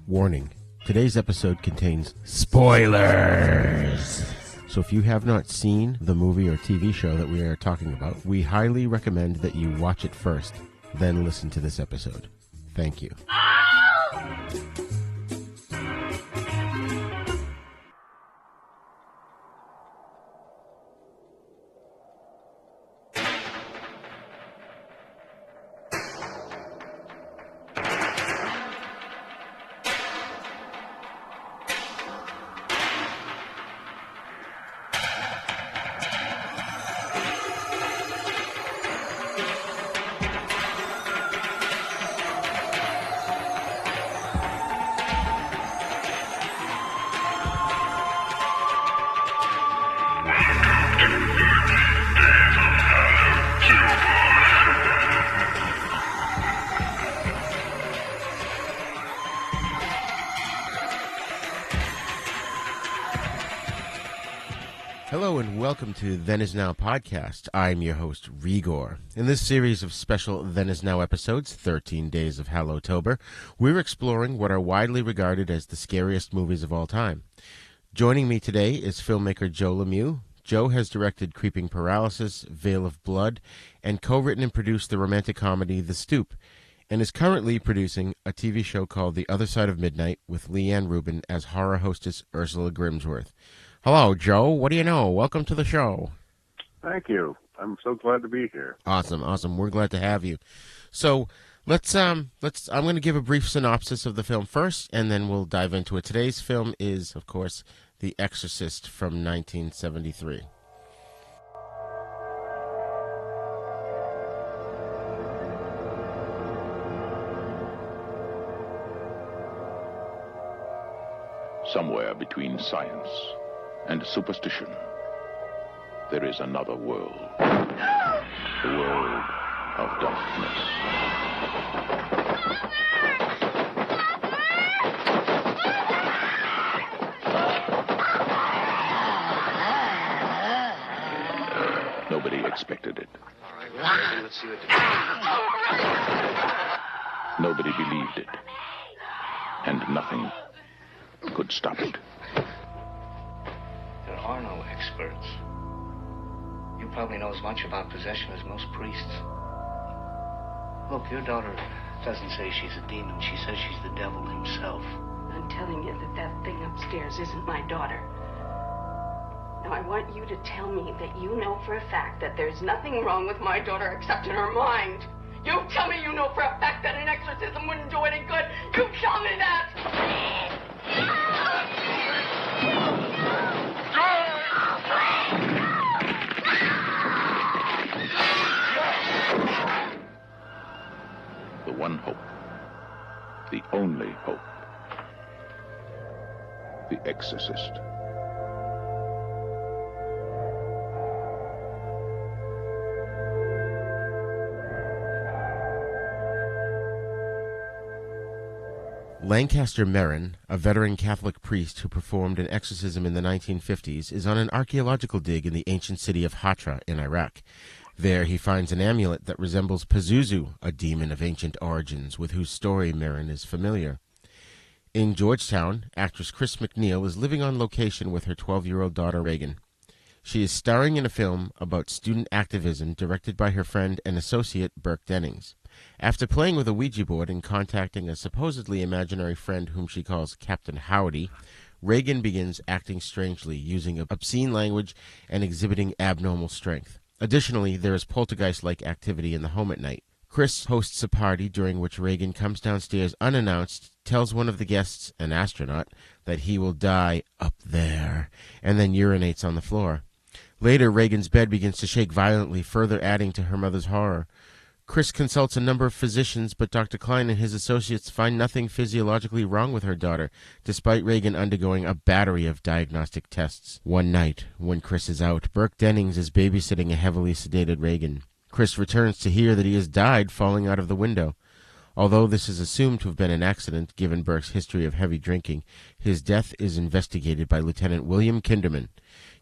Warning, today's episode contains spoilers. So if you have not seen the movie or TV show that we are talking about, we highly recommend that you watch it first, then listen to this episode. Thank you. Hello and welcome to Then Is Now podcast. I'm your host, Rigor. In this series of special Then Is Now episodes, 13 Days of Hallowtober, we're exploring what are widely regarded as the scariest movies of all time. Joining me today is filmmaker Joe Lemieux. Joe has directed Creeping Paralysis, Veil of Blood, and co-written and produced the romantic comedy The Stoop, and is currently producing a TV show called The Other Side of Midnight with Leanne Rubin as horror hostess Ursula Grimsworth. Hello, Joe. What do you know? Welcome to the show. Thank you. I'm so glad to be here. Awesome. We're glad to have you. So I'm going to give a brief synopsis of the film first, and then we'll dive into it. Today's film is, of course, The Exorcist from 1973. Somewhere between science and superstition, there is another world. The world of darkness. Nobody expected it. Let's see what Nobody believed it. And nothing could stop it. There are no experts. You probably know as much about possession as most priests. Look, your daughter doesn't say she's a demon. She says she's the devil himself. I'm telling you that thing upstairs isn't my daughter. Now, I want you to tell me that you know for a fact that there's nothing wrong with my daughter except in her mind. You tell me you know for a fact that an exorcism wouldn't do any good. You tell me that! The one hope, the only hope, The Exorcist. Lancaster Merrin, a veteran Catholic priest who performed an exorcism in the 1950s, is on an archaeological dig in the ancient city of Hatra in Iraq. There he finds an amulet that resembles Pazuzu, a demon of ancient origins with whose story Merrin is familiar. In Georgetown, actress Chris McNeil is living on location with her 12-year-old daughter Reagan. She is starring in a film about student activism directed by her friend and associate Burke Dennings. After playing with a Ouija board and contacting a supposedly imaginary friend whom she calls Captain Howdy, Reagan begins acting strangely, using obscene language and exhibiting abnormal strength. Additionally, there is poltergeist-like activity in the home at night. Chris hosts a party during which Reagan comes downstairs unannounced, tells one of the guests, an astronaut, that he will die up there, and then urinates on the floor. Later, Reagan's bed begins to shake violently, further adding to her mother's horror. Chris consults a number of physicians, but Dr. Klein and his associates find nothing physiologically wrong with her daughter, despite Reagan undergoing a battery of diagnostic tests. One night, when Chris is out, Burke Dennings is babysitting a heavily sedated Reagan. Chris returns to hear that he has died falling out of the window. Although this is assumed to have been an accident, given Burke's history of heavy drinking, his death is investigated by Lieutenant William Kinderman.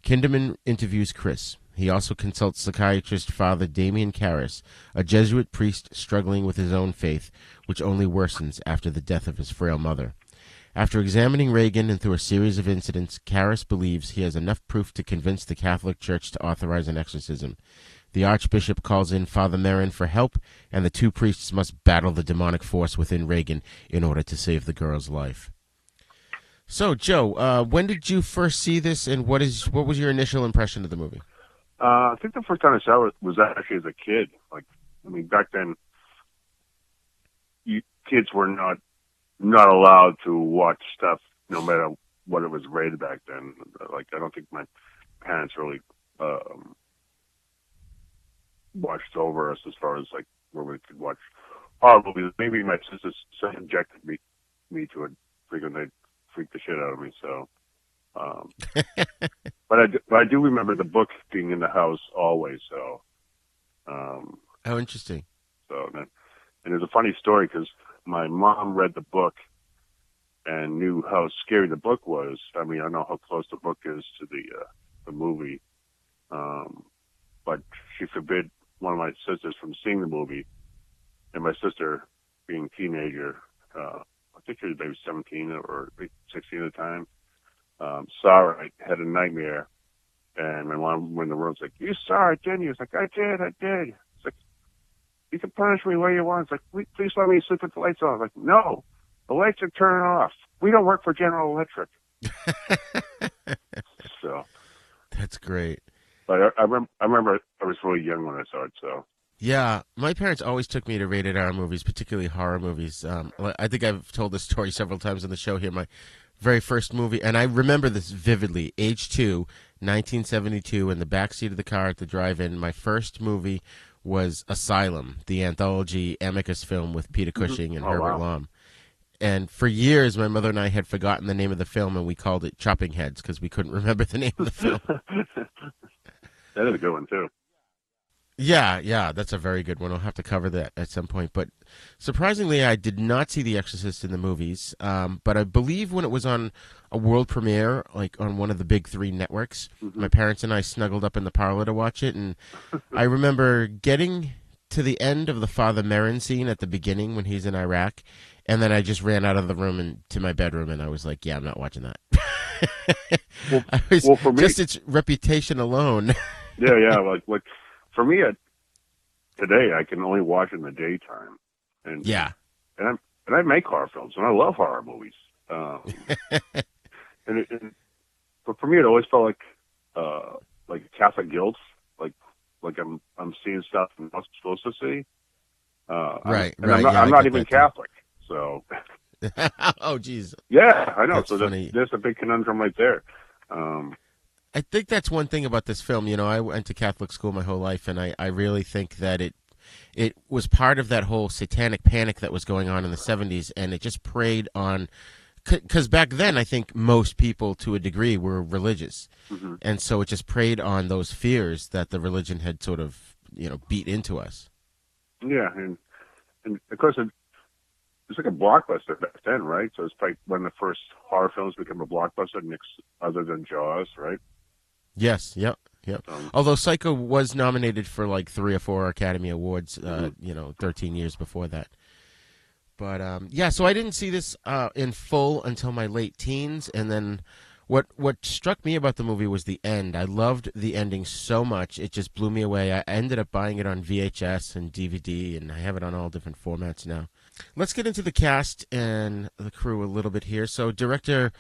Kinderman interviews Chris. He also consults psychiatrist Father Damien Karras, a Jesuit priest struggling with his own faith, which only worsens after the death of his frail mother. After examining Reagan and through a series of incidents, Karras believes he has enough proof to convince the Catholic Church to authorize an exorcism. The Archbishop calls in Father Merrin for help, and the two priests must battle the demonic force within Reagan in order to save the girl's life. So, Joe, when did you first see this, and what was your initial impression of the movie? I think the first time I saw it was actually as a kid. Back then, kids were not allowed to watch stuff, no matter what it was rated back then. I don't think my parents really watched over us as far as where we could watch horror movies. Maybe my sisters subjected me to it, freaking they freaked the shit out of me. So. But I do remember the book being in the house always. So, How interesting. So, and there's a funny story because my mom read the book and knew how scary the book was. I mean, I know how close the book is to the movie, but she forbid one of my sisters from seeing the movie. And my sister, being a teenager, I think she was maybe 17 or 16 at the time. Saw it, I had a nightmare, and my mom went in the room. It's like, "You saw it, didn't you?" It's like, I did. It's like, "You can punish me where you want." It's like, "Please let me sleep with the lights on." I'm like, "No, the lights are turning off. We don't work for General Electric." So That's great. But I remember I was really young when I saw it. So yeah, my parents always took me to rated R movies, particularly horror movies. I think I've told this story several times on the show here. My very first movie, and I remember this vividly, age 2, 1972, in the backseat of the car at the drive-in. My first movie was Asylum, the anthology Amicus film with Peter Cushing and Herbert Lom. And for years, my mother and I had forgotten the name of the film, and we called it Chopping Heads because we couldn't remember the name of the film. That is a good one, too. Yeah, that's a very good one. I'll have to cover that at some point. But surprisingly, I did not see The Exorcist in the movies. But I believe when it was on a world premiere, on one of the big 3 networks, my parents and I snuggled up in the parlor to watch it. And I remember getting to the end of the Father Merrin scene at the beginning when he's in Iraq. And then I just ran out of the room and to my bedroom, and I was like, "Yeah, I'm not watching that." For me, just its reputation alone. Yeah. For me, today I can only watch in the daytime, and I make horror films, and I love horror movies. But for me, it always felt like Catholic guilt, like I'm seeing stuff I'm not supposed to see. Right. I'm not even Catholic, so. Oh, geez. Yeah, I know. That's so funny. There's a big conundrum right there. I think that's one thing about this film. I went to Catholic school my whole life, and I really think that it was part of that whole satanic panic that was going on in the 70s, and it just preyed on, because back then I think most people to a degree were religious, and so it just preyed on those fears that the religion had sort of beat into us. Yeah, and of course it's like a blockbuster back then, right? So it's like when the first horror films became a blockbuster, other than Jaws, right? Yes, yep. Although Psycho was nominated for 3 or 4 Academy Awards, 13 years before that. But so I didn't see this in full until my late teens, and then what struck me about the movie was the end. I loved the ending so much; it just blew me away. I ended up buying it on VHS and DVD, and I have it on all different formats now. Let's get into the cast and the crew a little bit here. So, the director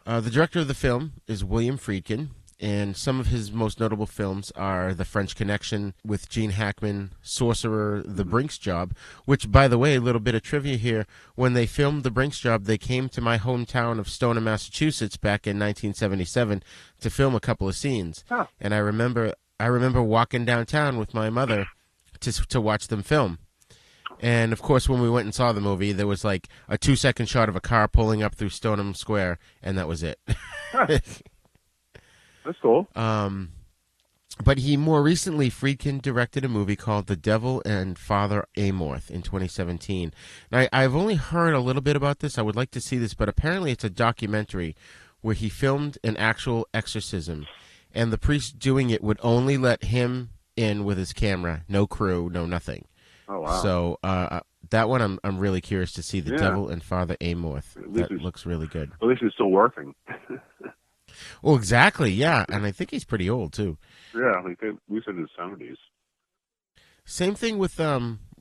of the film is William Friedkin. And some of his most notable films are The French Connection with Gene Hackman, Sorcerer, The Brinks Job, which, by the way, a little bit of trivia here. When they filmed The Brinks Job, they came to my hometown of Stoneham, Massachusetts back in 1977 to film a couple of scenes. Huh. And I remember walking downtown with my mother to watch them film. And, of course, when we went and saw the movie, there was a 2-second shot of a car pulling up through Stoneham Square, and that was it. Huh. That's cool. But he more recently, Friedkin directed a movie called The Devil and Father Amorth in 2017. And I've only heard a little bit about this. I would like to see this, but apparently it's a documentary where he filmed an actual exorcism. and the priest doing it would only let him in with his camera, no crew, no nothing. Oh wow! So that one I'm really curious to see. The Yeah. Devil and Father Amorth. That looks really good. At least he's still working. Well, exactly, yeah, and I think he's pretty old too. Yeah, like we said in his 70s. Same thing with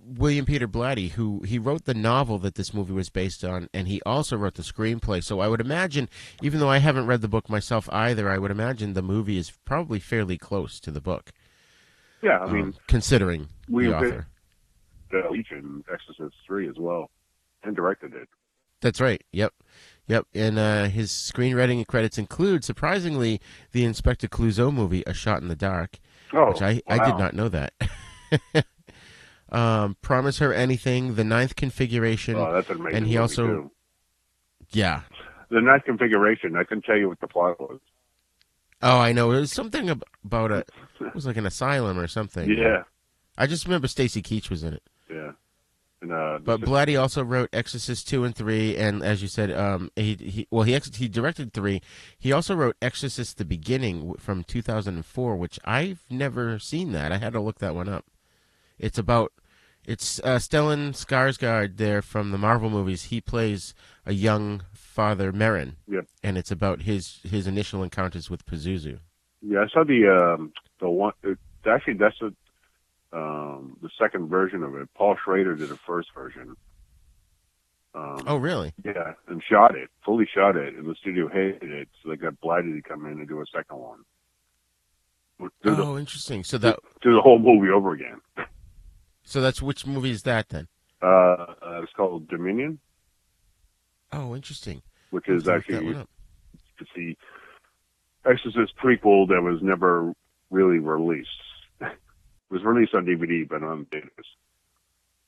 William Peter Blatty, who he wrote the novel that this movie was based on, and he also wrote the screenplay. So I would imagine, even though I haven't read the book myself either, I would imagine the movie is probably fairly close to the book. Yeah, I mean, considering the author. In Exorcist 3 as well, and directed it. That's right. Yep. And his screenwriting credits include, surprisingly, the Inspector Clouseau movie, A Shot in the Dark, which I did not know that. Promise Her Anything, The Ninth Configuration. Oh, that's an amazing and he movie also, too. Yeah. The Ninth Configuration, I couldn't tell you what the plot was. Oh, I know. It was something about it was like an asylum or something. Yeah. I just remember Stacy Keach was in it. Yeah. And, but Blatty also wrote Exorcist 2 and 3, and as you said, he directed 3. He also wrote Exorcist: The Beginning from 2004, which I've never seen that. I had to look that one up. It's Stellan Skarsgård there from the Marvel movies. He plays a young Father Merrin. Yep. And it's about his initial encounters with Pazuzu. Yeah, I saw the one. Actually, that's the second version of it. Paul Schrader did the first version. Oh, really? Yeah, and fully shot it, and the studio hated it, so they got Blatty to come in and do a second one. Interesting. So do the whole movie over again. So that's which movie is that then? It's called Dominion. Oh, interesting. Which is actually it's the Exorcist prequel that was never really released. It was released on DVD, but on theaters.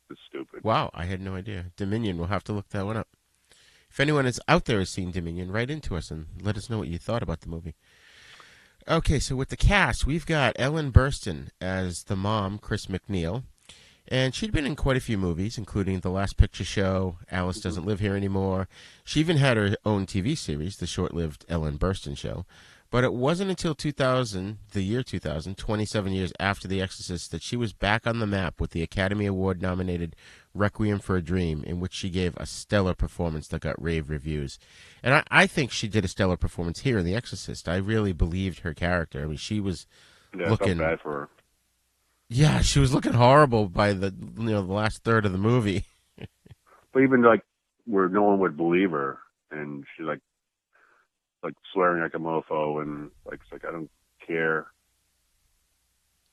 It's stupid. Wow, I had no idea. Dominion, we'll have to look that one up. If anyone is out there has seen Dominion, write into us and let us know what you thought about the movie. Okay, so with the cast, we've got Ellen Burstyn as the mom, Chris McNeil. And she'd been in quite a few movies, including The Last Picture Show, Alice Doesn't Live Here Anymore. She even had her own TV series, the short-lived Ellen Burstyn Show. But it wasn't until 2000, the year 2000, 27 years after The Exorcist, that she was back on the map with the Academy Award-nominated Requiem for a Dream, in which she gave a stellar performance that got rave reviews. And I think she did a stellar performance here in The Exorcist. I really believed her character. I mean, she was looking... I felt bad for her. Yeah, she was looking horrible by the the last third of the movie. But even where no one would believe her, and she's like swearing like a mofo, and it's like I don't care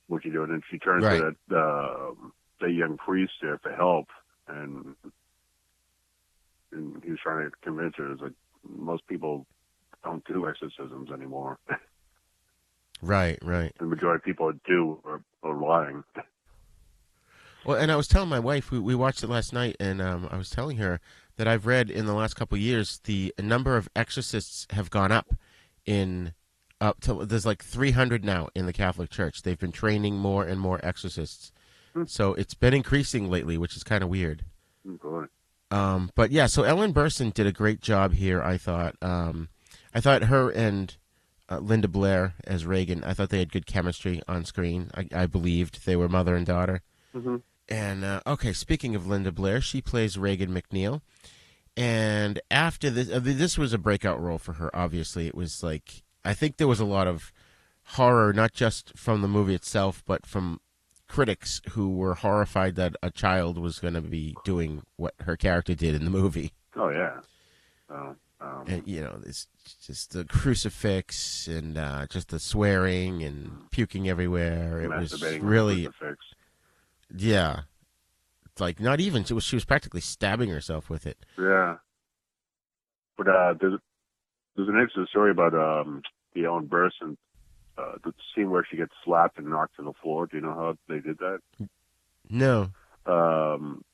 what you're doing. And she turns to that young priest there for help, and he was trying to convince her. It's like most people don't do exorcisms anymore. Right. The majority of people that do are lying. Well, and I was telling my wife, we watched it last night, and I was telling her that I've read in the last couple of years the number of exorcists have gone up there's like 300 now in the Catholic Church. They've been training more and more exorcists. So it's been increasing lately, which is kind of weird. Good. But yeah, so Ellen Burstyn did a great job here, I thought. I thought her and Linda Blair as Reagan, I thought they had good chemistry on screen. I believed they were mother and daughter. Mm-hmm. And, okay, speaking of Linda Blair, she plays Reagan McNeil. And after this, this was a breakout role for her, obviously. It was like, I think there was a lot of horror, not just from the movie itself, but from critics who were horrified that a child was going to be doing what her character did in the movie. Oh, yeah. And, it's just the crucifix and just the swearing and puking everywhere. It was really, yeah. It's like not even. She was practically stabbing herself with it. Yeah. But there's an interesting story about the Ellen Burstyn, the scene where she gets slapped and knocked to the floor. Do you know how they did that? No.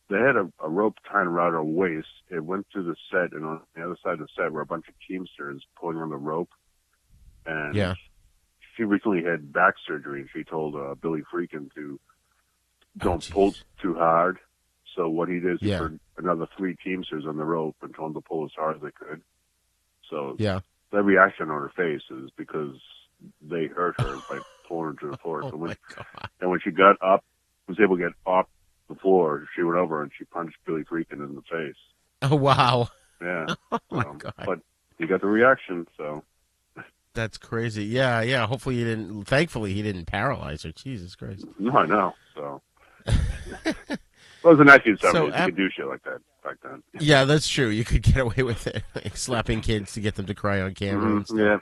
They had a rope tied around her waist. It went to the set, and on the other side of the set were a bunch of teamsters pulling on the rope. And yeah. She recently had back surgery, and she told Billy Freakin to don't pull too hard. So what he did is he put another 3 teamsters on the rope and told them to pull as hard as they could. So yeah, that reaction on her face is because they hurt her by pulling her to the floor. Oh my God. And when she got up, was able to get off the floor, she went over and she punched Billy Freakin in the face. Oh, wow. Yeah. Oh my So, God. but he got the reaction, so. That's crazy. Yeah, yeah. Thankfully he didn't paralyze her. Jesus Christ. No, I know. So. Well, it was the 1970s. So, You could do shit like that back then. Yeah, that's true. You could get away with it, like slapping kids to get them to cry on camera and stuff. Yeah.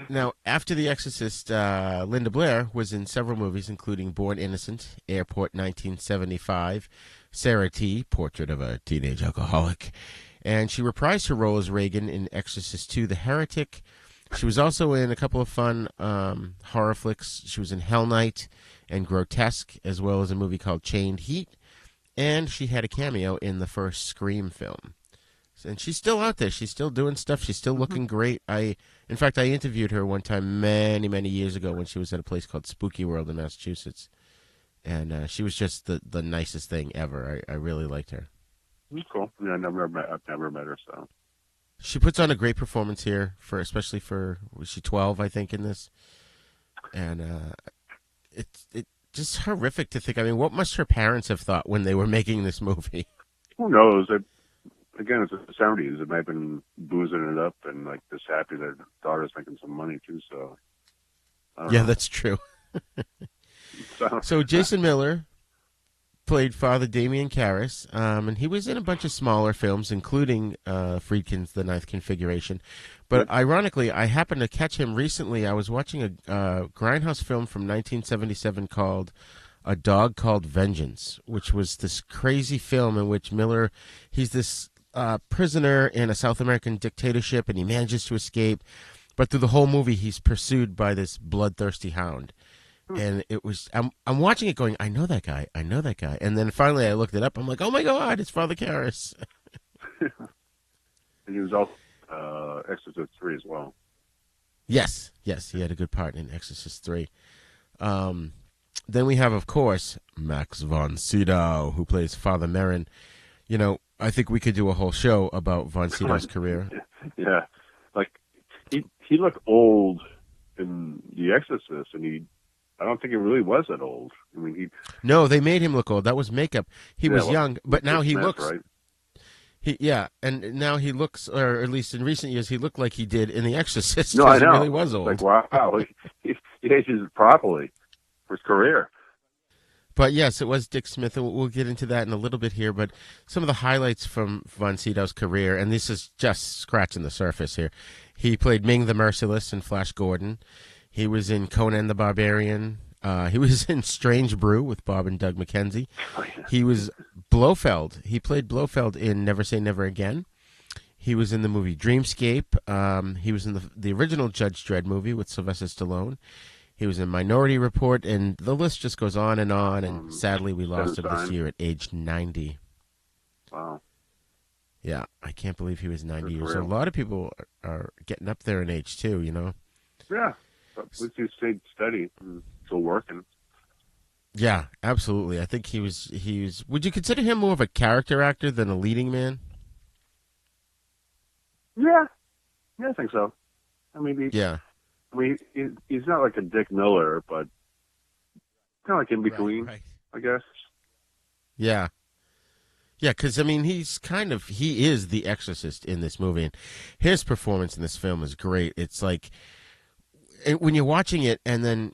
Now, after The Exorcist, Linda Blair was in several movies, including Born Innocent, Airport 1975, Sarah T., Portrait of a Teenage Alcoholic, and she reprised her role as Reagan in Exorcist II, The Heretic. She was also in a couple of fun horror flicks. She was in Hell Night and Grotesque, as well as a movie called Chained Heat, and she had a cameo in the first Scream film. And she's still out there. She's still doing stuff. She's still looking great. In fact, I interviewed her one time many, many years ago when she was at a place called Spooky World in Massachusetts. And she was just the nicest thing ever. I really liked her. Cool. Yeah, I've never met her, so. She puts on a great performance here, especially for, was she 12, I think, in this? And it's just horrific to think. I mean, what must her parents have thought when they were making this movie? Who knows? Again, it's the 70s. It might have been boozing it up and like just happy that their daughter's making some money too. So, yeah, that's true. So Jason Miller played Father Damien Karras, and he was in a bunch of smaller films, including Friedkin's The Ninth Configuration. But ironically, I happened to catch him recently. I was watching a Grindhouse film from 1977 called A Dog Called Vengeance, which was this crazy film in which Miller, he's this prisoner in a South American dictatorship, and he manages to escape. But through the whole movie, he's pursued by this bloodthirsty hound. And it was, I'm watching it going, I know that guy. And then finally I looked it up. I'm like, oh my God, it's Father Karras. And he was also Exorcist 3 as well. Yes, he had a good part in Exorcist 3. Then we have, of course, Max von Sydow, who plays Father Merrin. You know, I think we could do a whole show about von Sydow's career. Yeah. Like, he looked old in The Exorcist, and I don't think he really was that old. I mean, No, they made him look old. That was makeup. He was young, but now he looks. Right? And now he looks, or at least in recent years, he looked like he did in The Exorcist. No, I know. He really was old. Like, wow, he ages properly for his career. But yes, it was Dick Smith, and we'll get into that in a little bit here. But some of the highlights from von Sydow's career, and this is just scratching the surface here. He played Ming the Merciless in Flash Gordon. He was in Conan the Barbarian. He was in Strange Brew with Bob and Doug McKenzie. Oh, yeah. He was Blofeld. He played Blofeld in Never Say Never Again. He was in the movie Dreamscape. He was in the original Judge Dredd movie with Sylvester Stallone. He was in Minority Report, and the list just goes on, and sadly we lost him this year at age 90. Wow. Yeah, I can't believe he was 90 years real. old. A lot of people are getting up there in age, too, you know? Yeah, but at least he stayed steady and still working. Yeah, absolutely. I think he was. Would you consider him more of a character actor than a leading man? Yeah, I think so. I mean, he's not like a Dick Miller, but kind of like in between, right. I guess. Yeah. Yeah, because, I mean, he is the Exorcist in this movie. And his performance in this film is great. It's like, when you're watching it, and then,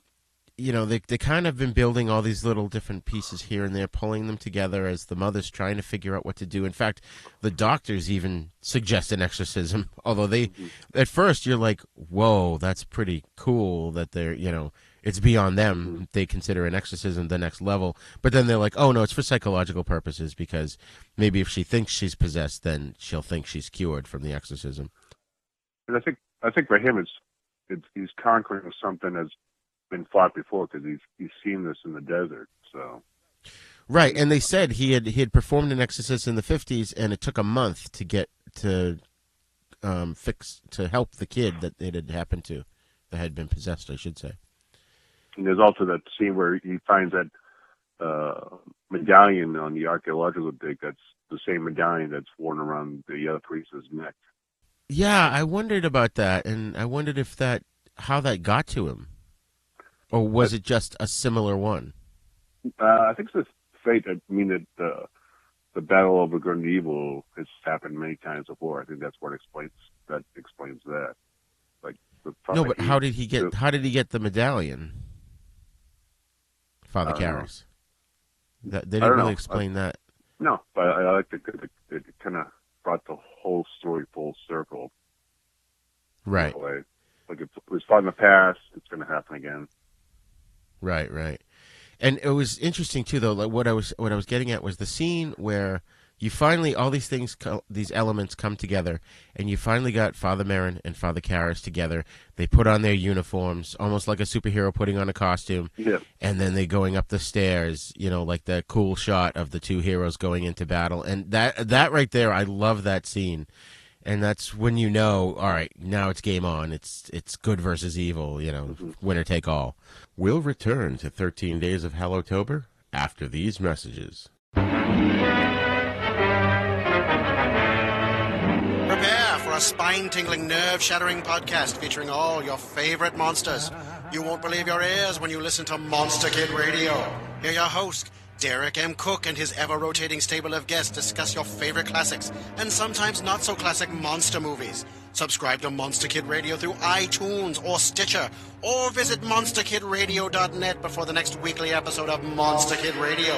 you know, they kind of been building all these little different pieces here and there, pulling them together as the mother's trying to figure out what to do. In fact, the doctors even suggest an exorcism, although at first you're like, whoa, that's pretty cool that they're, you know, it's beyond them. They consider an exorcism the next level. But then they're like, oh, no, it's for psychological purposes, because maybe if she thinks she's possessed, then she'll think she's cured from the exorcism. And I think for him, he's conquering something that's been fought before, because he's seen this in the desert. So, right, and they said he had performed an exorcist in the 50s, and it took a month to get to help the kid that it had happened to, that had been possessed, I should say. And there's also that scene where he finds that medallion on the archaeological dig. That's the same medallion that's worn around the other priest's neck. Yeah, I wondered about that, and I wondered if that how that got to him, or was it just a similar one? I think it's the fate. I mean, that the battle over good and evil has happened many times before. I think that's what explains that. Like, No, but how did he get the medallion, Father Karras? They didn't really explain that. No, but I like that it kind of brought the whole story full circle. Right. Like it was fought in the past, it's going to happen again. Right. And it was interesting too, though. Like what I was getting at was the scene where you finally all these things, these elements come together, and you finally got Father Merrin and Father Karras together. They put on their uniforms, almost like a superhero putting on a costume. Yeah. And then they going up the stairs, like the cool shot of the two heroes going into battle. And that right there, I love that scene. And that's when all right, now it's game on. It's good versus evil, winner take all. We'll return to 13 Days of Hallowtober after these messages. Prepare for a spine-tingling, nerve-shattering podcast featuring all your favorite monsters. You won't believe your ears when you listen to Monster Kid Radio. Hear your host, Derek M. Cook, and his ever-rotating stable of guests discuss your favorite classics and sometimes not-so-classic monster movies. Subscribe to Monster Kid Radio through iTunes or Stitcher, or visit monsterkidradio.net before the next weekly episode of Monster Kid Radio.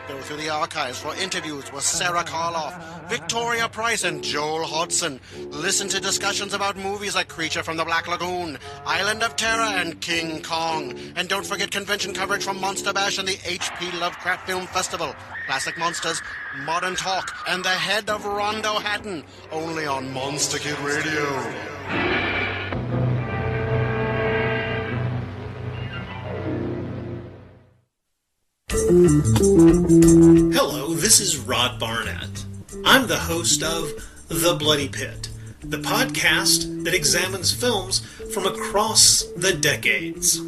Go through the archives for interviews with Sarah Karloff, Victoria Price, and Joel Hodgson. Listen to discussions about movies like Creature from the Black Lagoon, Island of Terror, and King Kong. And don't forget convention coverage from Monster Bash and the H.P. Lovecraft Film Festival. Classic Monsters, Modern Talk, and the head of Rondo Hatton. Only on Monster Kid Radio. Hello, this is Rod Barnett. I'm the host of The Bloody Pit, the podcast that examines films from across the decades.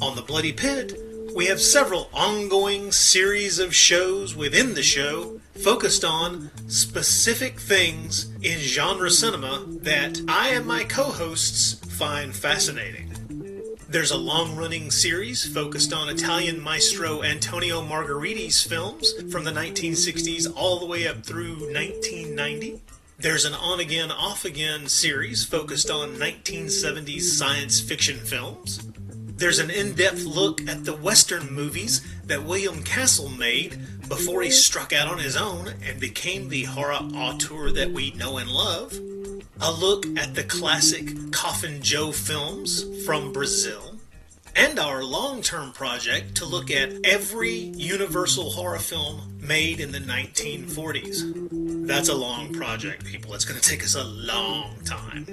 On The Bloody Pit, we have several ongoing series of shows within the show focused on specific things in genre cinema that I and my co-hosts find fascinating. There's a long-running series focused on Italian maestro Antonio Margheriti's films from the 1960s all the way up through 1990. There's an on-again, off-again series focused on 1970s science fiction films. There's an in-depth look at the Western movies that William Castle made before he struck out on his own and became the horror auteur that we know and love. A look at the classic Coffin Joe films from Brazil. And our long-term project to look at every Universal horror film made in the 1940s. That's a long project, people. It's going to take us a long time.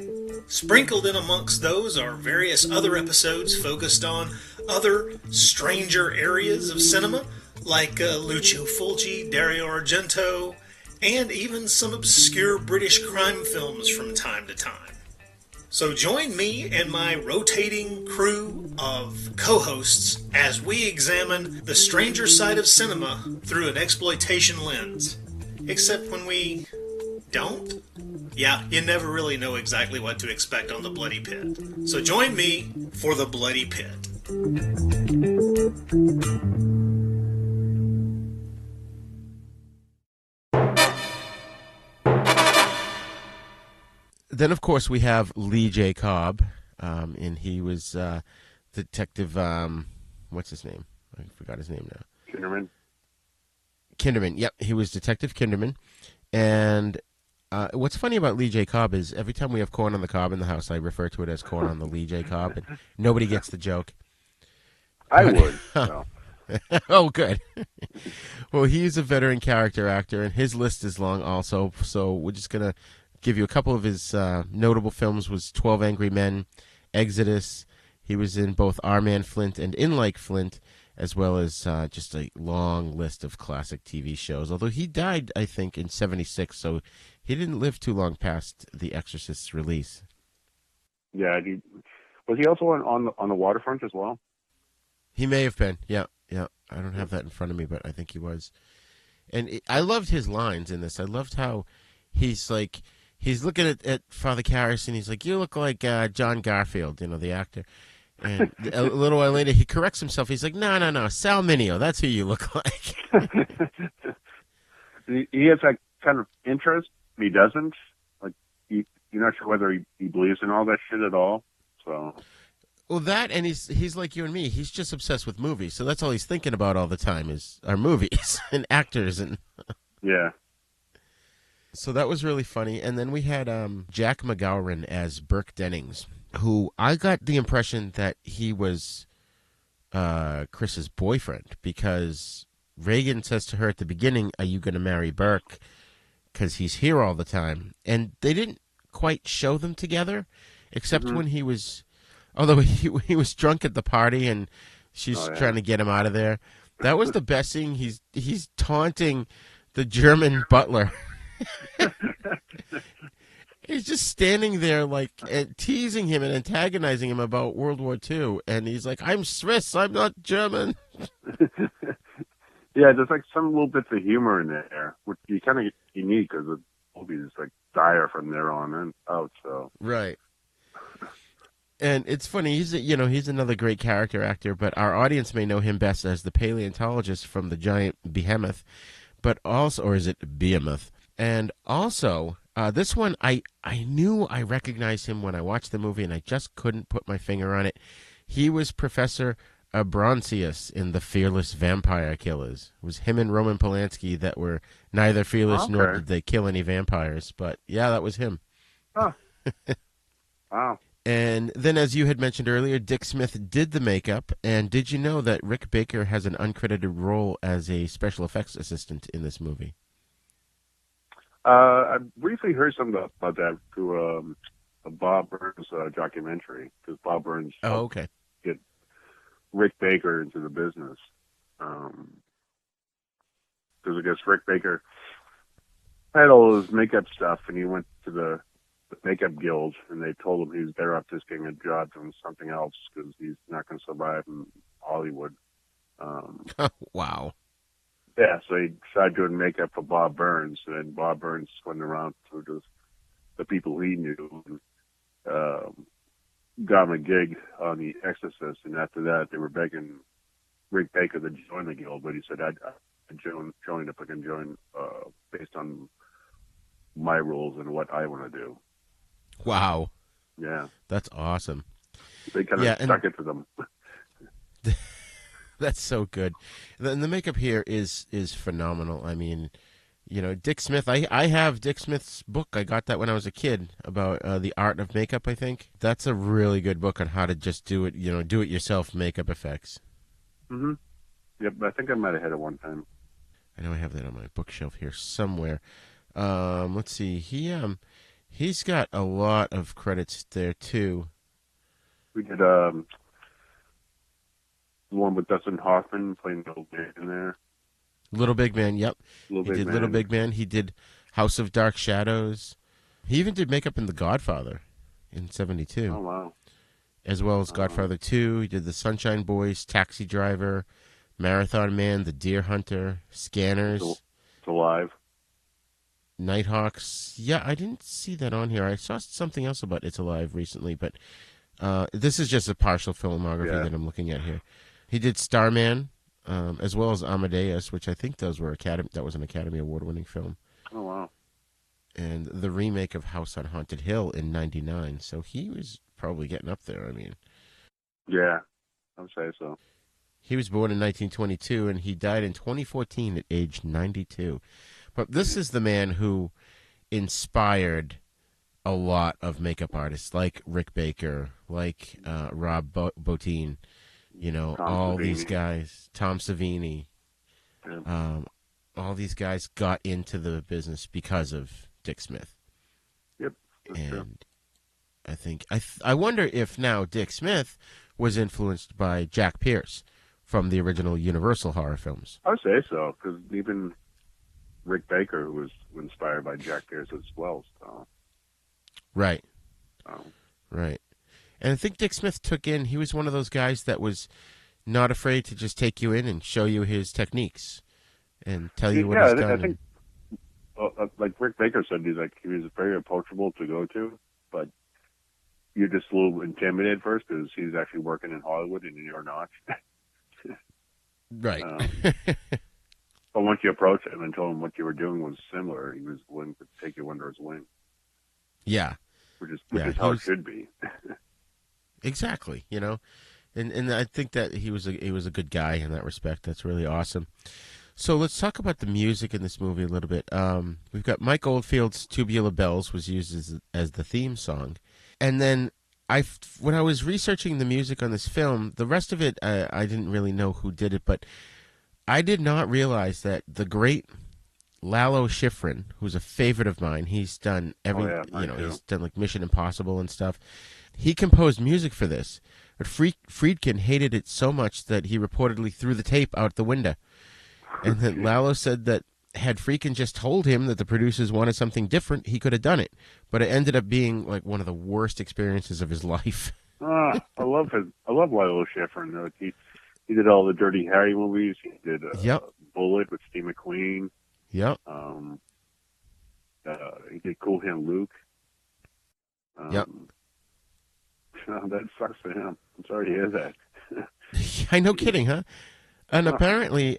Sprinkled in amongst those are various other episodes focused on other stranger areas of cinema, like Lucio Fulci, Dario Argento, and even some obscure British crime films from time to time. So join me and my rotating crew of co-hosts as we examine the stranger side of cinema through an exploitation lens. Except when we don't? Yeah, you never really know exactly what to expect on The Bloody Pit. So join me for The Bloody Pit. Then, of course, we have Lee J. Cobb, and he was Detective, what's his name? I forgot his name now. Kinderman, yep, he was Detective Kinderman. And what's funny about Lee J. Cobb is every time we have corn on the cob in the house, I refer to it as corn on the Lee J. Cobb, and nobody gets the joke. I would. No. Oh, good. Well, he's a veteran character actor, and his list is long also, so we're just going to give you a couple of his notable films. Was 12 Angry Men, Exodus. He was in both Our Man Flint and In Like Flint, as well as just a long list of classic TV shows. Although he died, I think, in 1976, so he didn't live too long past The Exorcist's release. Yeah, was he also on the waterfront as well? He may have been, yeah. I don't have that in front of me, but I think he was. And I loved his lines in this. I loved how he's like, he's looking at Father Karras, and he's like, "You look like John Garfield, the actor." And a little while later, he corrects himself. He's like, "No, Sal Mineo. That's who you look like." He has that kind of interest. He doesn't. Like, you're not sure whether he believes in all that shit at all. So. Well, that, and he's like you and me. He's just obsessed with movies, so that's all he's thinking about all the time is our movies and actors and. Yeah. So that was really funny, and then we had Jack McGowan as Burke Dennings, who I got the impression that he was Chris's boyfriend, because Reagan says to her at the beginning, "Are you going to marry Burke? Because he's here all the time." And they didn't quite show them together, except when he was. Although he was drunk at the party and she's trying to get him out of there. That was the best scene. He's taunting the German butler. He's just standing there like teasing him and antagonizing him about World War II. And he's like, "I'm Swiss. I'm not German." Yeah, there's like some little bits of humor in there, which you kind of need because the movie is like dire from there on out. So right. And it's funny, he's another great character actor, but our audience may know him best as the paleontologist from The Giant Behemoth, but also, or is it Behemoth? And also, this one, I knew I recognized him when I watched the movie, and I just couldn't put my finger on it. He was Professor Abronsius in The Fearless Vampire Killers. It was him and Roman Polanski that were neither fearless nor did they kill any vampires, but yeah, that was him. Oh. Wow. And then, as you had mentioned earlier, Dick Smith did the makeup. And did you know that Rick Baker has an uncredited role as a special effects assistant in this movie? I briefly heard something about that through a Bob Burns documentary, because Bob Burns get Rick Baker into the business. Because I guess Rick Baker had all his makeup stuff, and he went to the makeup guild, and they told him he was better off just getting a job doing something else because he's not going to survive in Hollywood. Wow. Yeah, so he decided doing makeup for Bob Burns, and Bob Burns went around to the people he knew and got him a gig on The Exorcist, and after that they were begging Rick Baker to join the guild, but he said, I'd join if I can join based on my rules and what I want to do. Wow. Yeah. That's awesome. They kind of stuck it to them. That's so good. And the makeup here is phenomenal. I mean, Dick Smith, I have Dick Smith's book. I got that when I was a kid about the art of makeup, I think. That's a really good book on how to just do it yourself makeup effects. Mm-hmm. Yep, I think I might have had it one time. I know I have that on my bookshelf here somewhere. Let's see. He's got a lot of credits there too. We did the one with Dustin Hoffman playing Little Man in there. Little Big Man, yep. Little Big Man. He did House of Dark Shadows. He even did makeup in The Godfather in '72. Oh wow! As well as Godfather 2. He did The Sunshine Boys, Taxi Driver, Marathon Man, The Deer Hunter, Scanners. It's Alive. Nighthawks. Yeah, I didn't see that on here. I saw something else about It's Alive recently, but this is just a partial filmography that I'm looking at here. He did Starman, as well as Amadeus, which I think that was an Academy Award-winning film. Oh, wow. And the remake of House on Haunted Hill in '99. So he was probably getting up there, I mean. Yeah, I would say so. He was born in 1922, and he died in 2014 at age 92. But this is the man who inspired a lot of makeup artists, like Rick Baker, like Rob Bottin, all these guys, Tom Savini. Yeah. All these guys got into the business because of Dick Smith. Yep. And I think I wonder if now Dick Smith was influenced by Jack Pierce from the original Universal horror films. I would say so, because even Rick Baker was inspired by Jack Pierce as well. So. Right. Right. And I think Dick Smith he was one of those guys that was not afraid to just take you in and show you his techniques and tell you what he's done. I think like Rick Baker said, he was very approachable to go to, but you're just a little intimidated first because he's actually working in Hollywood and you're not. Right. But once you approach him and told him what you were doing was similar, he was willing to take you under his wing. Yeah. Which is how it should be. Exactly. And I think that he was a good guy in that respect. That's really awesome. So let's talk about the music in this movie a little bit. We've got Mike Oldfield's "Tubular Bells" was used as the theme song, and then when I was researching the music on this film, the rest of it I didn't really know who did it, but I did not realize that the great Lalo Schifrin, who's a favorite of mine, he's done he's done like Mission Impossible and stuff. He composed music for this, but Friedkin hated it so much that he reportedly threw the tape out the window. And then Lalo said that had Friedkin just told him that the producers wanted something different, he could have done it. But it ended up being like one of the worst experiences of his life. I love Lalo Schifrin. He did all the Dirty Harry movies. He did Bullet with Steve McQueen. Yep. He did Cool Hand Luke. Yep. That sucks for him. I'm sorry to hear that. I know, kidding, huh? And apparently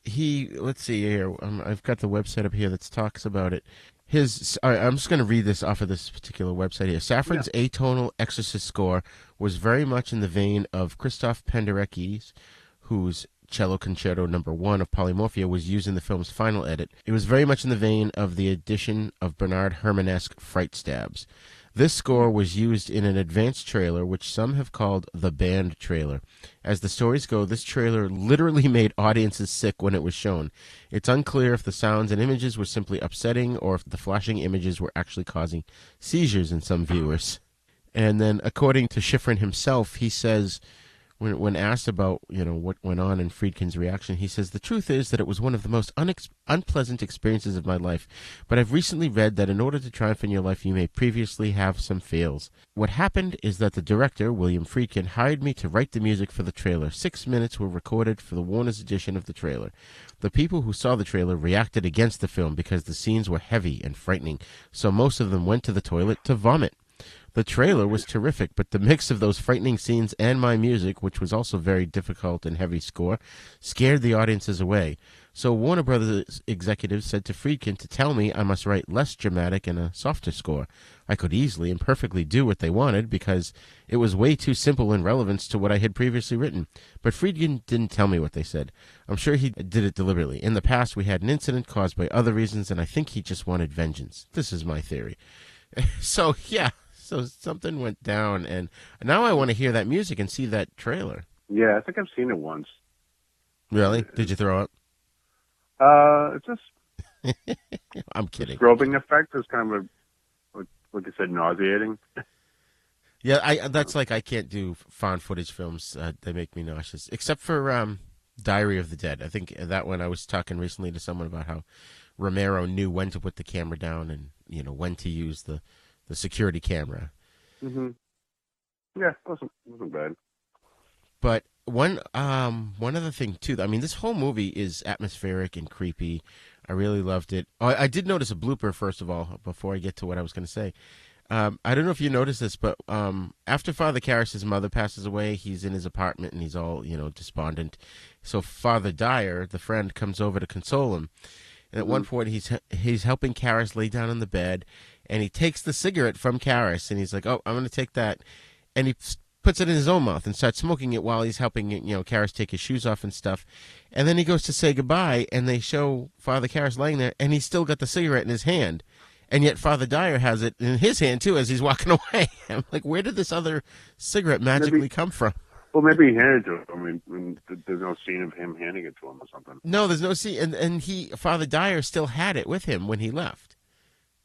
let's see here. I've got the website up here that talks about it. I'm just going to read this off of this particular website here. Safran's atonal Exorcist score was very much in the vein of Christoph Penderecki's, whose Cello Concerto No. 1 of Polymorphia was used in the film's final edit. It was very much in the vein of the addition of Bernard Herrmann-esque fright stabs. This score was used in an advanced trailer, which some have called the band trailer. As the stories go, this trailer literally made audiences sick when it was shown. It's unclear if the sounds and images were simply upsetting or if the flashing images were actually causing seizures in some viewers. And then, according to Schifrin himself, he says, when asked about what went on in Friedkin's reaction, he says, "The truth is that it was one of the most unpleasant experiences of my life, but I've recently read that in order to triumph in your life you may previously have some fails. What happened is that the director, William Friedkin, hired me to write the music for the trailer. 6 minutes were recorded for the Warner's edition of the trailer. The people who saw the trailer reacted against the film because the scenes were heavy and frightening, so most of them went to the toilet to vomit. The trailer was terrific, but the mix of those frightening scenes and my music, which was also very difficult and heavy score, scared the audiences away. So Warner Brothers executives said to Friedkin to tell me I must write less dramatic and a softer score. I could easily and perfectly do what they wanted because it was way too simple in relevance to what I had previously written. But Friedkin didn't tell me what they said. I'm sure he did it deliberately. In the past, we had an incident caused by other reasons, and I think he just wanted vengeance. This is my theory." So, yeah. So something went down, and now I want to hear that music and see that trailer. Yeah, I think I've seen it once. Really? Did you throw up? It's just... I'm kidding. The strobing effect is kind of, like you said, nauseating. Yeah, that's like I can't do found footage films. They make me nauseous. Except for Diary of the Dead. I think that one I was talking recently to someone about how Romero knew when to put the camera down and, when to use the security camera. Mm-hmm. Yeah, it wasn't bad. But one other thing too. I mean, this whole movie is atmospheric and creepy. I really loved it. I did notice a blooper first of all before I get to what I was going to say. I don't know if you noticed this, but after Father Karras' mother passes away, he's in his apartment and he's all despondent. So Father Dyer, the friend, comes over to console him. And at one point, he's helping Karras lay down on the bed, and he takes the cigarette from Karras, and he's like, "Oh, I'm going to take that," and he puts it in his own mouth and starts smoking it while he's helping Karras take his shoes off and stuff. And then he goes to say goodbye, and they show Father Karras laying there, and he's still got the cigarette in his hand, and yet Father Dyer has it in his hand too as he's walking away. I'm like, where did this other cigarette magically come from? Well, maybe he handed it to him. I mean, there's no scene of him handing it to him or something. No, there's no scene. And Father Dyer still had it with him when he left.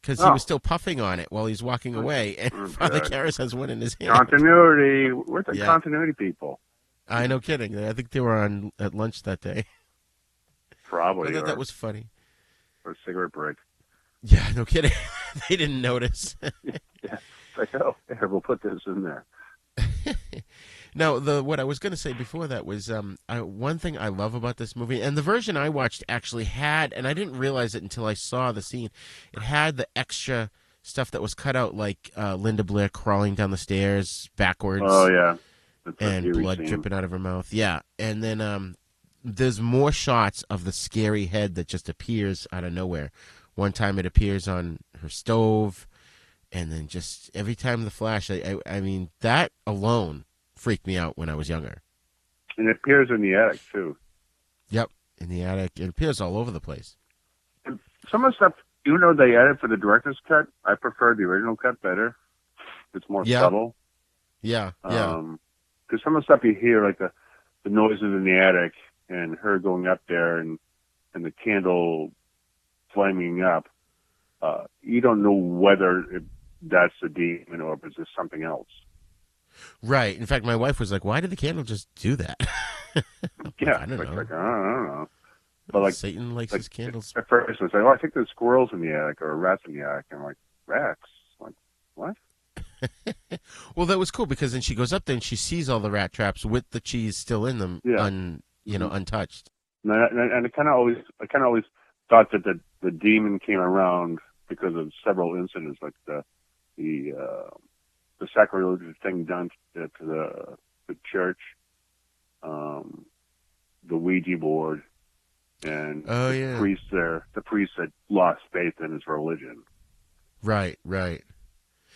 Because he was still puffing on it while he's walking away. And Father Karras has one in his hand. Continuity. Where's the continuity people? I know, kidding. I think they were at lunch that day. Probably. I thought that was funny. Or a cigarette break. Yeah, no kidding. They didn't notice. Yeah. It's like, oh, here, we'll put this in there. Now, what I was going to say before that was one thing I love about this movie, and the version I watched actually had, and I didn't realize it until I saw the scene, it had the extra stuff that was cut out, like Linda Blair crawling down the stairs backwards. Oh yeah, that's a and eerie blood scene. dripping out of her mouth. Yeah, and then there's more shots of the scary head that just appears out of nowhere. One time it appears on her stove, and then just every time the flash. I mean, that alone freaked me out when I was younger. And it appears in the attic too. Yep, in the attic. It appears all over the place. And some of the stuff, even though they added for the director's cut, I prefer the original cut better. It's more subtle. Yeah. Because some of the stuff you hear, like the noises in the attic and her going up there and the candle flaming up, you don't know whether that's the demon or if it's just something else. Right. In fact, my wife was like, "Why did the candle just do that?" Yeah, I don't know. I don't know. But like Satan likes his candles. At first, I was like, "Oh, I think there's squirrels in the attic or rats in the attic." And I'm like, "Rats? Like what?" Well, that was cool because then she goes up there and she sees all the rat traps with the cheese still in them, untouched. And I kind of always thought that the demon came around because of several incidents, like the sacrilegious thing done to the church, the Ouija board, and the priest there. The priest had lost faith in his religion. Right.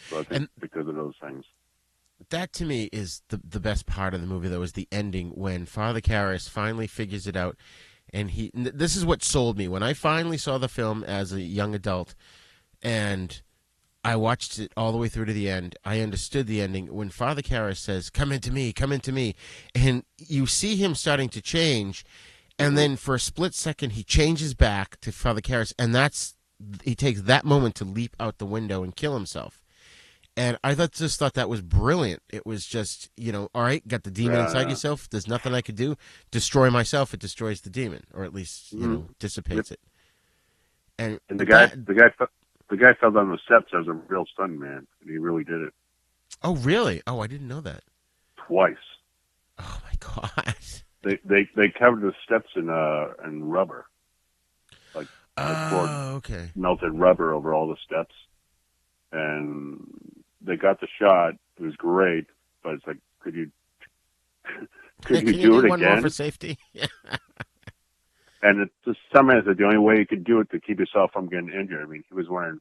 So I think because of those things. That to me is the best part of the movie, though, is the ending when Father Karras finally figures it out. And this is what sold me. When I finally saw the film as a young adult and I watched it all the way through to the end, I understood the ending. When Father Karras says, "Come into me, come into me," and you see him starting to change, and then for a split second he changes back to Father Karras, and he takes that moment to leap out the window and kill himself. And I just thought that was brilliant. It was just, all right, got the demon inside yourself. There's nothing I could do. Destroy myself. It destroys the demon, or at least dissipates it. And the guy fell down the steps as a real stunt man, and he really did it. Oh, really? Oh, I didn't know that. Twice. Oh my God. They covered the steps in rubber, like okay, melted rubber over all the steps, and they got the shot. It was great, but it's like, could you do it one again? More for safety? And it's sometimes the only way you could do it to keep yourself from getting injured. I mean, he was wearing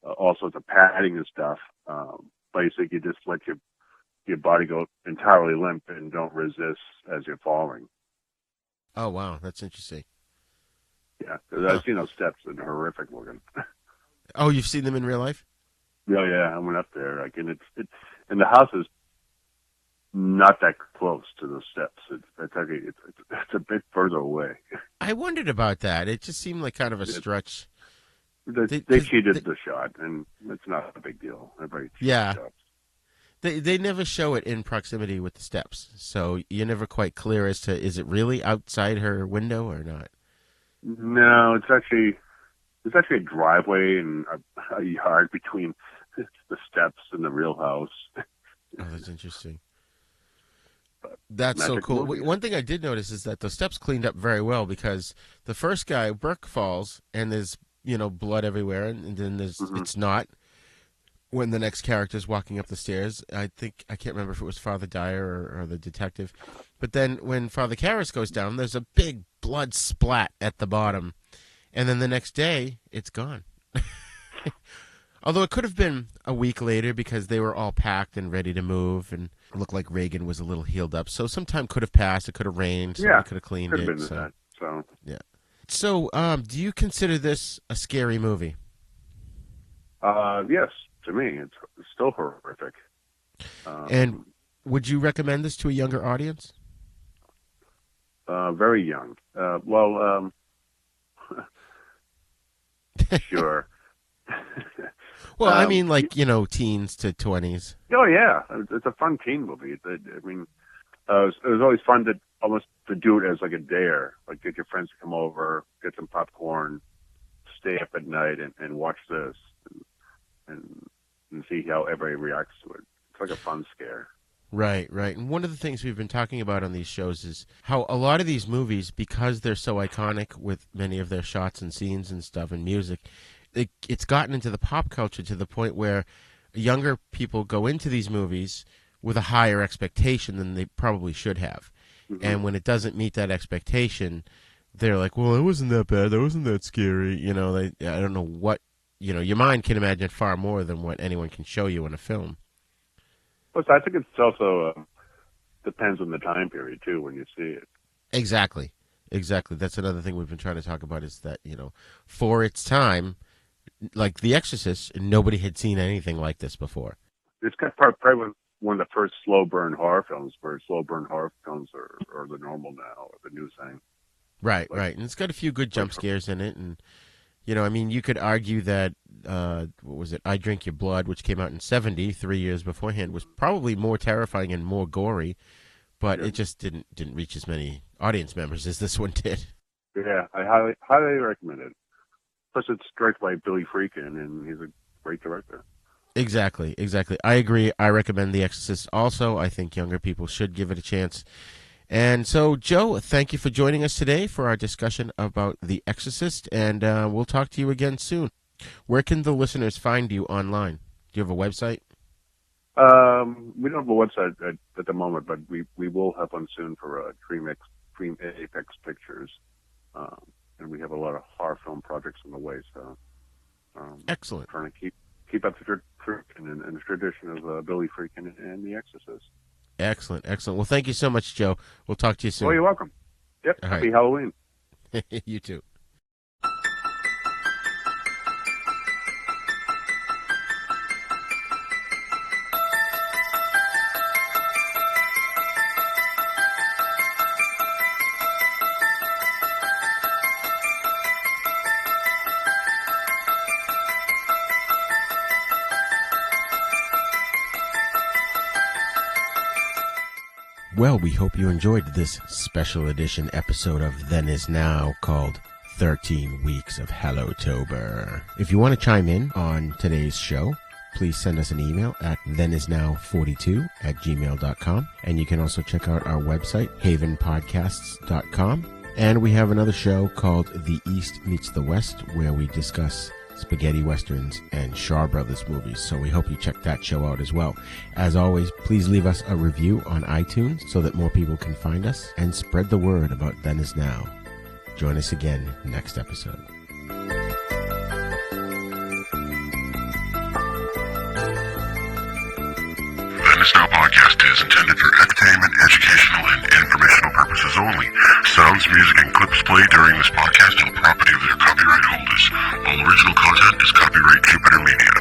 all sorts of padding and stuff, but you think you just let your body go entirely limp and don't resist as you're falling. Oh wow, that's interesting. Yeah, I've seen those steps and they're horrific looking. Oh, you've seen them in real life? Yeah, I went up there, and and the house is not that close to the steps. It's a bit further away. I wondered about that. It just seemed like kind of a stretch. They cheated the shot, and it's not a big deal. Everybody cheats the shots. They never show it in proximity with the steps, so you're never quite clear as to is it really outside her window or not. No, it's actually a driveway and a yard between the steps and the real house. Oh, that's interesting. That's so cool. Movie. One thing I did notice is that the steps cleaned up very well because the first guy, Burke, falls and there's blood everywhere, and then there's it's not. When the next character's walking up the stairs, I can't remember if it was Father Dyer or the detective, but then when Father Karras goes down, there's a big blood splat at the bottom, and then the next day it's gone. Although it could have been a week later because they were all packed and ready to move, and it looked like Reagan was a little healed up. So some time could have passed. It could have rained. Somebody could have cleaned could it. Have been that, so yeah. So, do you consider this a scary movie? Yes, to me, it's still horrific. And would you recommend this to a younger audience? Very young. Sure. Well, I mean, like, teens to 20s. Oh, yeah. It's a fun teen movie. It was always fun to do it as like a dare. Like, get your friends to come over, get some popcorn, stay up at night and watch this and see how everybody reacts to it. It's like a fun scare. Right, right. And one of the things we've been talking about on these shows is how a lot of these movies, because they're so iconic with many of their shots and scenes and stuff and music, it's gotten into the pop culture to the point where younger people go into these movies with a higher expectation than they probably should have. Mm-hmm. And when it doesn't meet that expectation, they're like, well, it wasn't that bad. That wasn't that scary. You know, I don't know what, your mind can imagine far more than what anyone can show you in a film. Plus, I think it's also depends on the time period, too, when you see it. Exactly. That's another thing we've been trying to talk about is that, for its time, like The Exorcist, nobody had seen anything like this before. It's probably one of the first slow burn horror films, where slow burn horror films are the normal now, or the new thing. Right. And it's got a few good jump scares in it, and you could argue that what was it? I Drink Your Blood, which came out in '70, 3 years beforehand, was probably more terrifying and more gory, but it just didn't reach as many audience members as this one did. Yeah, I highly recommend it. Plus, it's directed by Billy Friedkin, and he's a great director. Exactly. I agree. I recommend The Exorcist also. I think younger people should give it a chance. And so, Joe, thank you for joining us today for our discussion about The Exorcist, and we'll talk to you again soon. Where can the listeners find you online? Do you have a website? We don't have a website at the moment, but we will have one soon for Dream Apex Pictures, and we have a lot of horror film projects on the way. So, excellent. Trying to keep up the tradition and the tradition of Billy Friedkin and The Exorcist. Excellent. Well, thank you so much, Joe. We'll talk to you soon. Oh, you're welcome. Yep. All Happy right. Halloween. You too. Well, we hope you enjoyed this special edition episode of Then Is Now called 13 Weeks of Hallowtober. If you want to chime in on today's show, please send us an email at thenisnow42@gmail.com. And you can also check out our website, havenpodcasts.com. And we have another show called The East Meets the West, where we discuss spaghetti westerns and Shaw Brothers movies, so we hope you check that show out as well. As always, please leave us a review on iTunes so that more people can find us, and spread the word about Then Is Now. Join us again next episode. Then Is Now podcast is intended for entertainment, educational, and informational purposes only. Sounds, music, and clips played during this podcast are the property of their copyright holders. All original content is copyright Jupiter Media.